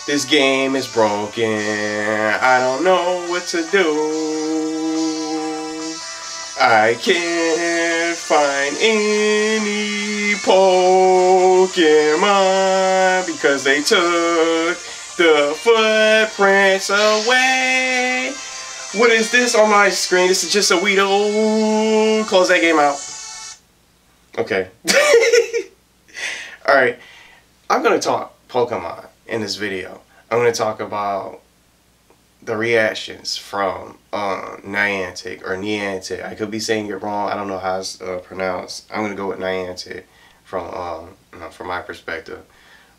This game is broken. I don't know what to do. I can't find any Pokemon because they took the footprints away. What is this on my screen? This is just a Weedle. Close that game out. Okay. Alright. I'm going to talk Pokemon in this video. I'm going to talk about the reactions from Niantic or Niantic. I could be saying it wrong. I don't know how it's pronounced. I'm going to go with Niantic from my perspective.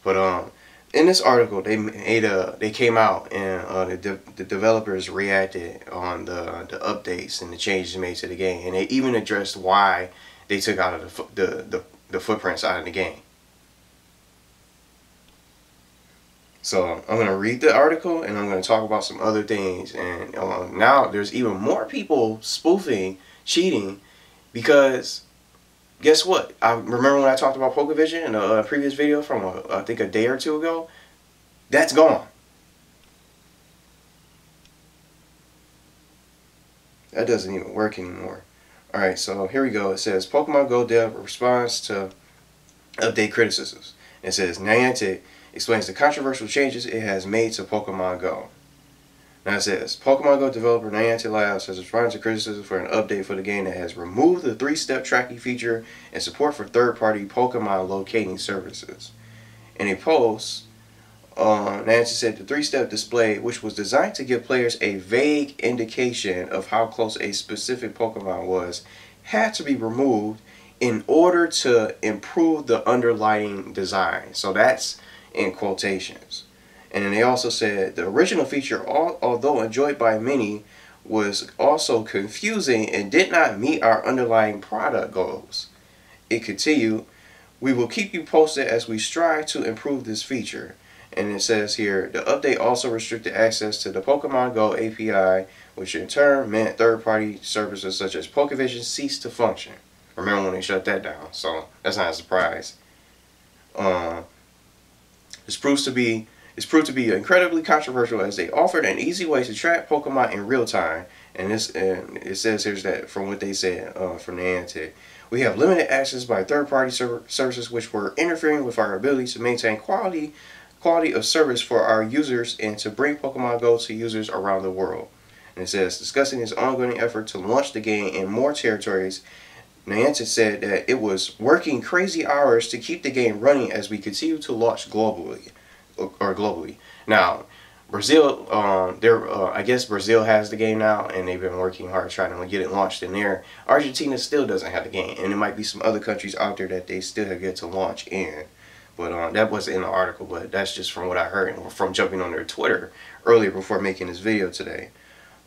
But in this article, they came out and the developers reacted on the updates and the changes made to the game, and they even addressed why they took out of the footprints out of the game. So I'm going to read the article and I'm going to talk about some other things. And now there's even more people spoofing, cheating, because guess what? I remember when I talked about Pokevision in a previous video from I think a day or two ago. That's gone. That doesn't even work anymore. Alright, so here we go. It says Pokemon Go dev responds to update criticisms. It says Niantic explains the controversial changes it has made to Pokemon Go. Now it says, Pokemon Go developer Niantic Labs has responded to criticism for an update for the game that has removed the 3-step tracking feature and support for third-party Pokemon locating services. In a post, Niantic said the 3-step display, which was designed to give players a vague indication of how close a specific Pokemon was, had to be removed in order to improve the underlying design. So that's in quotations. And then they also said the original feature, although enjoyed by many, was also confusing and did not meet our underlying product goals. It continued, we will keep you posted as we strive to improve this feature. And it says here, the update also restricted access to the Pokemon Go API, which in turn meant third-party services such as Pokevision ceased to function. Remember when they shut that down, so that's not a surprise. It's proved to be incredibly controversial as they offered an easy way to track Pokemon in real time. And it says here's that from what they said from Niantic. We have limited access by third-party services which were interfering with our ability to maintain quality of service for our users and to bring Pokemon Go to users around the world. And it says discussing its ongoing effort to launch the game in more territories, Niantic said that it was working crazy hours to keep the game running as we continue to launch globally. Now, Brazil, I guess Brazil has the game now, and they've been working hard trying to get it launched in there. Argentina still doesn't have the game, and there might be some other countries out there that they still have yet to launch in. But that wasn't in the article, but that's just from what I heard from jumping on their Twitter earlier before making this video today.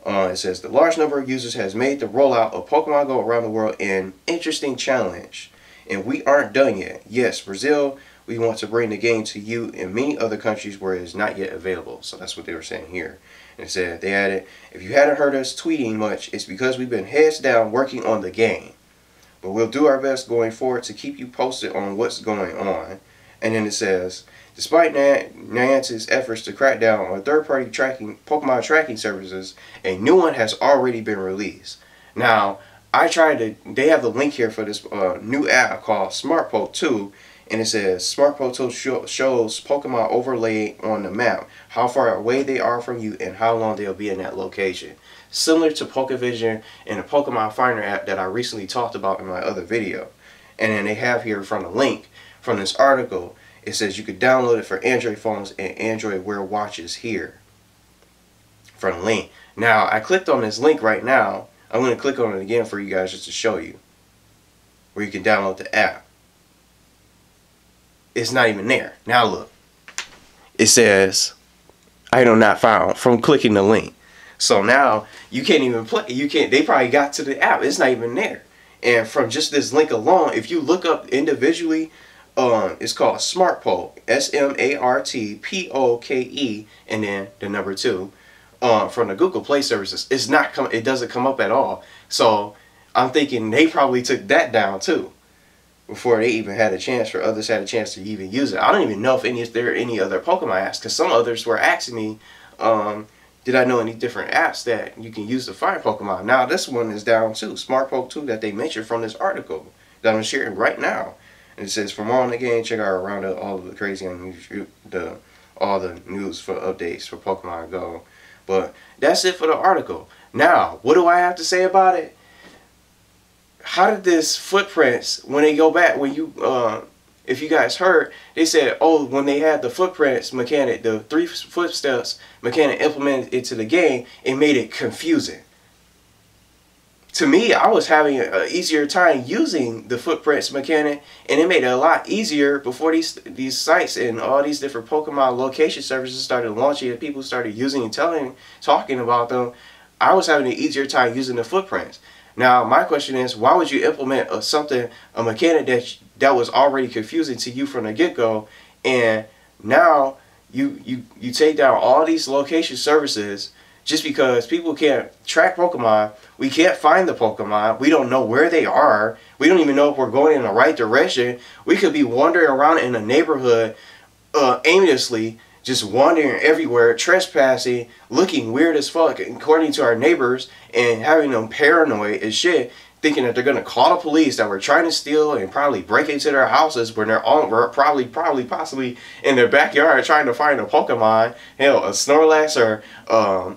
It says, the large number of users has made the rollout of Pokemon Go around the world an interesting challenge. And we aren't done yet. Yes, Brazil, we want to bring the game to you in many other countries where it is not yet available. So that's what they were saying here. And it said, they added, if you hadn't heard us tweeting much, it's because we've been heads down working on the game. But we'll do our best going forward to keep you posted on what's going on. And then it says, despite Niantic's efforts to crack down on third-party Pokemon tracking services, a new one has already been released. Now, they have the link here for this new app called Smart Poke 2, and it says Smart Poke 2 shows Pokemon overlaid on the map, how far away they are from you, and how long they'll be in that location. Similar to Pokevision and the Pokemon Finder app that I recently talked about in my other video. And then they have here from the link from this article, it says you could download it for Android phones and Android Wear watches here. From the link. Now, I clicked on this link right now. I'm going to click on it again for you guys just to show you. Where you can download the app. It's not even there. Now look. It says, item not found from clicking the link. So now, you can't even play. They probably got to the app. It's not even there. And from just this link alone, if you look up individually, it's called Smart Poke, SMARTPOKE, and then the number 2, from the Google Play services. It doesn't come up at all. So I'm thinking they probably took that down too. before they even had a chance, for others had a chance to even use it. I don't even know if there are any other Pokemon apps, because some others were asking me, did I know any different apps that you can use to find Pokemon? Now this one is down too, Smart Poke 2, that they mentioned from this article that I'm sharing right now. And it says, for more on the game, check out around all of the crazy and all the news for updates for Pokemon Go. But that's it for the article. Now, what do I have to say about it? How did this footprints, when they go back, when you if you guys heard, they said, oh, when they had the footprints mechanic, the 3 footsteps mechanic implemented into the game, it made it confusing. To me, I was having an easier time using the footprints mechanic, and it made it a lot easier before these sites and all these different Pokemon location services started launching and people started using and talking about them. I was having an easier time using the footprints. Now, my question is, why would you implement a mechanic that was already confusing to you from the get-go, and now you take down all these location services just because people can't track Pokemon? We can't find the Pokemon. We don't know where they are. We don't even know if we're going in the right direction. We could be wandering around in a neighborhood aimlessly, just wandering everywhere, trespassing, looking weird as fuck according to our neighbors, and having them paranoid as shit, thinking that they're going to call the police, that we're trying to steal and probably break into their houses when we're possibly in their backyard trying to find a Pokemon, hell, a Snorlax or a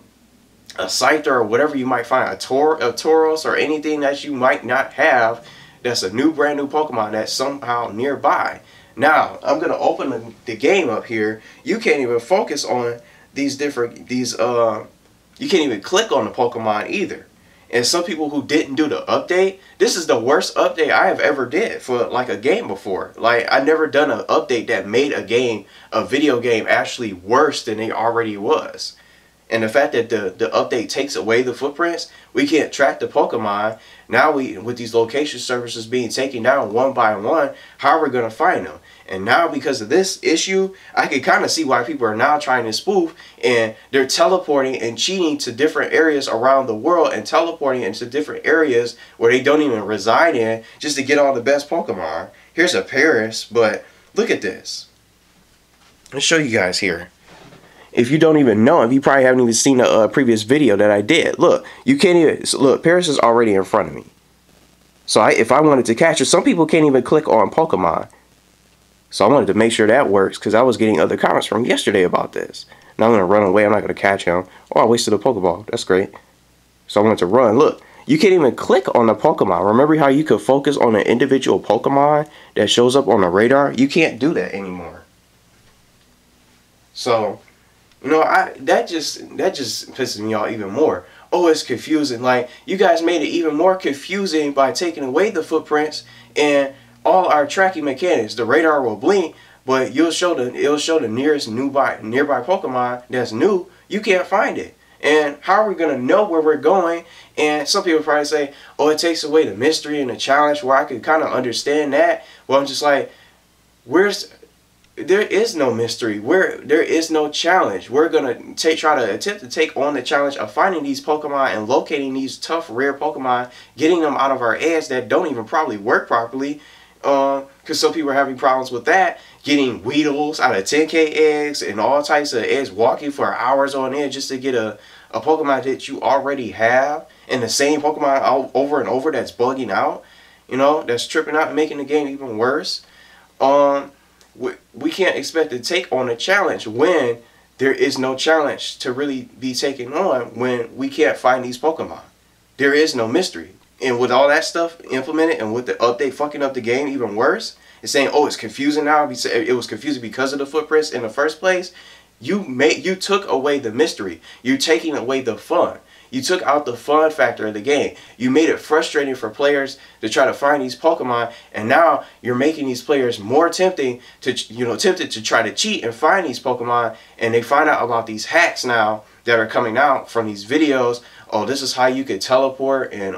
Scyther or whatever you might find, a Tauros or anything that you might not have that's a brand new Pokemon that's somehow nearby. Now, I'm going to open the game up here. You can't even focus on you can't even click on the Pokemon either. And some people who didn't do the update, this is the worst update I have ever did for like a game before. Like, I never done an update that made a video game actually worse than it already was. And the fact that the update takes away the footprints, we can't track the Pokemon. Now with these location services being taken down one by one, how are we going to find them? And now because of this issue, I can kind of see why people are now trying to spoof, and they're teleporting and cheating to different areas around the world and teleporting into different areas where they don't even reside in just to get all the best Pokemon. Here's a Paris, but look at this. Let's show you guys here. If you don't even know, if you probably haven't even seen a previous video that I did, look, you can't even, look, Paris is already in front of me. So if I wanted to catch it, some people can't even click on Pokemon. So I wanted to make sure that works, because I was getting other comments from yesterday about this. Now I'm going to run away. I'm not going to catch him. Oh, I wasted a Pokeball. That's great. So I wanted to run. Look, you can't even click on the Pokemon. Remember how you could focus on an individual Pokemon that shows up on the radar? You can't do that anymore. So, you know, that just pisses me off even more. Oh, it's confusing. Like, you guys made it even more confusing by taking away the footprints and all our tracking mechanics. The radar will blink, but it'll show the nearest nearby Pokemon that's new. You can't find it. And how are we going to know where we're going? And some people probably say, oh, it takes away the mystery and the challenge, where I could kind of understand that. Well, I'm just like, there is no mystery. There is no challenge. We're going to try to attempt to take on the challenge of finding these Pokemon and locating these tough, rare Pokemon, getting them out of our eggs that don't even probably work properly. Because some people are having problems with that. Getting Weedles out of 10K eggs and all types of eggs, walking for hours on end just to get a Pokemon that you already have. And the same Pokemon over and over that's bugging out. You know, that's tripping out and making the game even worse. We can't expect to take on a challenge when there is no challenge to really be taken on, when we can't find these Pokemon. There is no mystery. And with all that stuff implemented, and with the update fucking up the game even worse, it's saying, oh, it's confusing now. It was confusing because of the footprints in the first place. You took away the mystery. You're taking away the fun. You took out the fun factor of the game. You made it frustrating for players to try to find these Pokemon, and now you're making these players more tempted to try to cheat and find these Pokemon, and they find out about these hacks now that are coming out from these videos. Oh, this is how you could teleport, and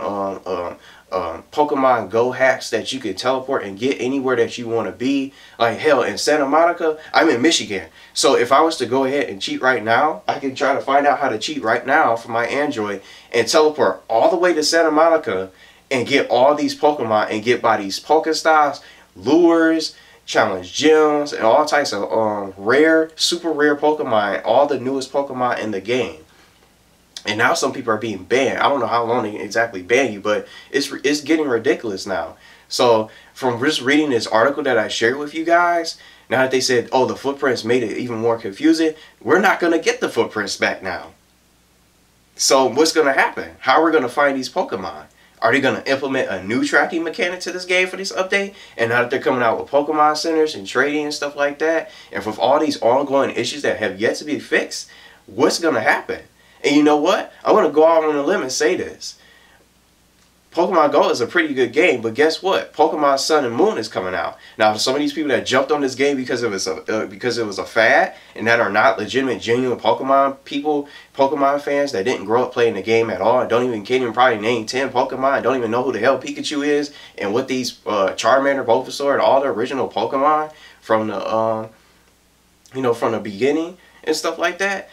Pokemon Go hacks that you can teleport and get anywhere that you want to be. Like, hell, in Santa Monica, I'm in Michigan. So if I was to go ahead and cheat right now, I can try to find out how to cheat right now for my Android and teleport all the way to Santa Monica and get all these Pokemon and get by these Pokestops lures, challenge gems, and all types of rare, super rare Pokemon, all the newest Pokemon in the game. And now some people are being banned. I don't know how long they exactly ban you, but it's getting ridiculous now. So from just reading this article that I shared with you guys, now that they said, oh, the footprints made it even more confusing, we're not going to get the footprints back now. So what's going to happen? How are we going to find these Pokemon? Are they going to implement a new tracking mechanic to this game for this update? And now that they're coming out with Pokemon centers and trading and stuff like that, and with all these ongoing issues that have yet to be fixed, what's going to happen? And you know what? I want to go out on a limb and say this. Pokemon Go is a pretty good game, but guess what? Pokemon Sun and Moon is coming out. Now, some of these people that jumped on this game because it was a fad, and that are not legitimate, genuine Pokemon people, Pokemon fans that didn't grow up playing the game at all, and can't even probably name 10 Pokemon, and don't even know who the hell Pikachu is, and what these Charmander, Bulbasaur, and all the original Pokemon from the from the beginning and stuff like that.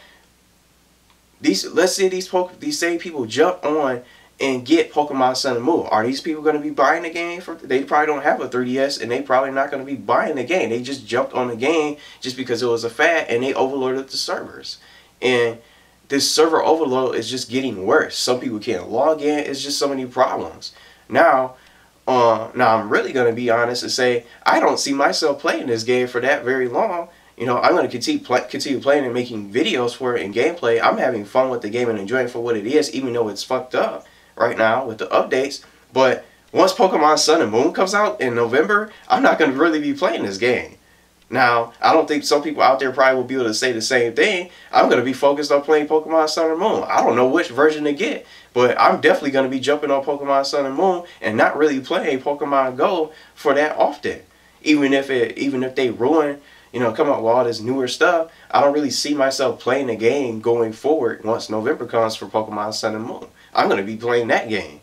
Let's say these same people jump on and get Pokemon Sun and Moon. Are these people going to be buying the game? They probably don't have a 3DS, and they probably not going to be buying the game. They just jumped on the game just because it was a fad, and they overloaded the servers. And this server overload is just getting worse. Some people can't log in. It's just so many problems. Now I'm really going to be honest and say I don't see myself playing this game for that very long. You know, I'm going to continue playing and making videos for it and gameplay. I'm having fun with the game and enjoying it for what it is, even though it's fucked up right now with the updates. But once Pokemon Sun and Moon comes out in November, I'm not going to really be playing this game. Now, I don't think some people out there probably will be able to say the same thing. I'm going to be focused on playing Pokemon Sun and Moon. I don't know which version to get, but I'm definitely going to be jumping on Pokemon Sun and Moon and not really playing Pokemon Go for that often. Even if they ruin, come up with all this newer stuff, I don't really see myself playing the game going forward once November comes for Pokemon Sun and Moon. I'm going to be playing that game.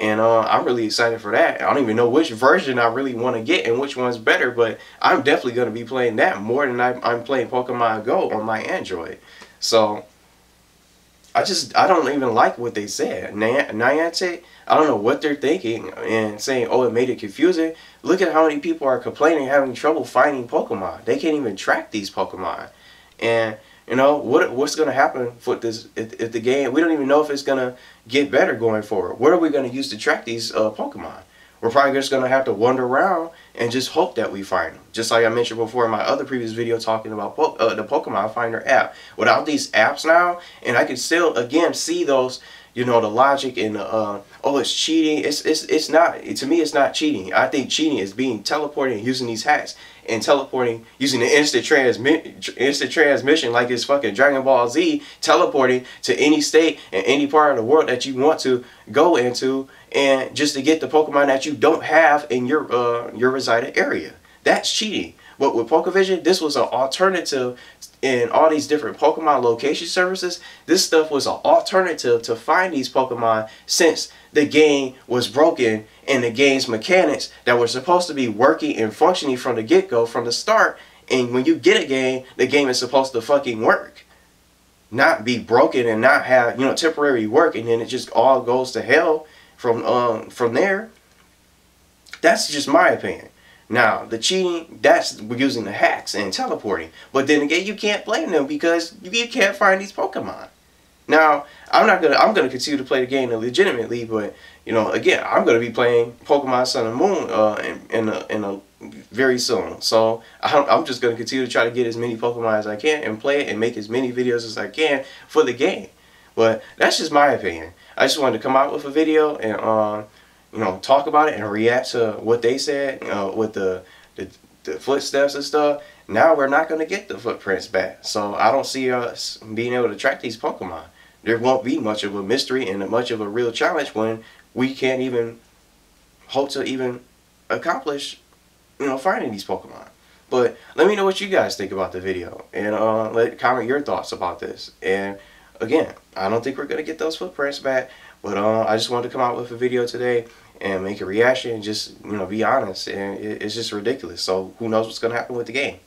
And I'm really excited for that. I don't even know which version I really want to get and which one's better, but I'm definitely going to be playing that more than I'm playing Pokemon Go on my Android. So, I don't even like what they said. Niantic, I don't know what they're thinking and saying, oh, it made it confusing. Look at how many people are complaining, having trouble finding Pokemon. They can't even track these Pokemon. And what's going to happen with this if the game? We don't even know if it's going to get better going forward. What are we going to use to track these Pokemon? We're probably just going to have to wander around and just hope that we find them. Just like I mentioned before in my other previous video talking about the Pokemon Finder app. Without these apps now, and I can still again see those, the logic and oh, it's cheating. It's not. To me, it's not cheating. I think cheating is being teleporting and using these hacks and teleporting using the instant transmission like it's fucking Dragon Ball Z, teleporting to any state and any part of the world that you want to go into, and just to get the Pokemon that you don't have in your resided area. That's cheating. But with PokeVision, this was an alternative in all these different Pokemon location services. This stuff was an alternative to find these Pokemon since the game was broken and the game's mechanics that were supposed to be working and functioning from the get-go, from the start. And when you get a game, the game is supposed to fucking work. Not be broken and not have, temporary work, and then it just all goes to hell from there. That's just my opinion. Now, the cheating, that's using the hacks and teleporting. But then again, you can't blame them because you can't find these Pokemon. Now, I'm gonna continue to play the game legitimately, but again, I'm gonna be playing Pokemon Sun and Moon in a very soon. So I'm just gonna continue to try to get as many Pokemon as I can and play it and make as many videos as I can for the game. But that's just my opinion. I just wanted to come out with a video and talk about it and react to what they said with the footsteps and stuff. Now we're not going to get the footprints back. So I don't see us being able to track these Pokemon. There won't be much of a mystery and much of a real challenge when we can't even hope to even accomplish, finding these Pokemon. But let me know what you guys think about the video, and comment your thoughts about this. And again, I don't think we're going to get those footprints back. But I just wanted to come out with a video today and make a reaction and just, be honest. And it's just ridiculous. So who knows what's going to happen with the game.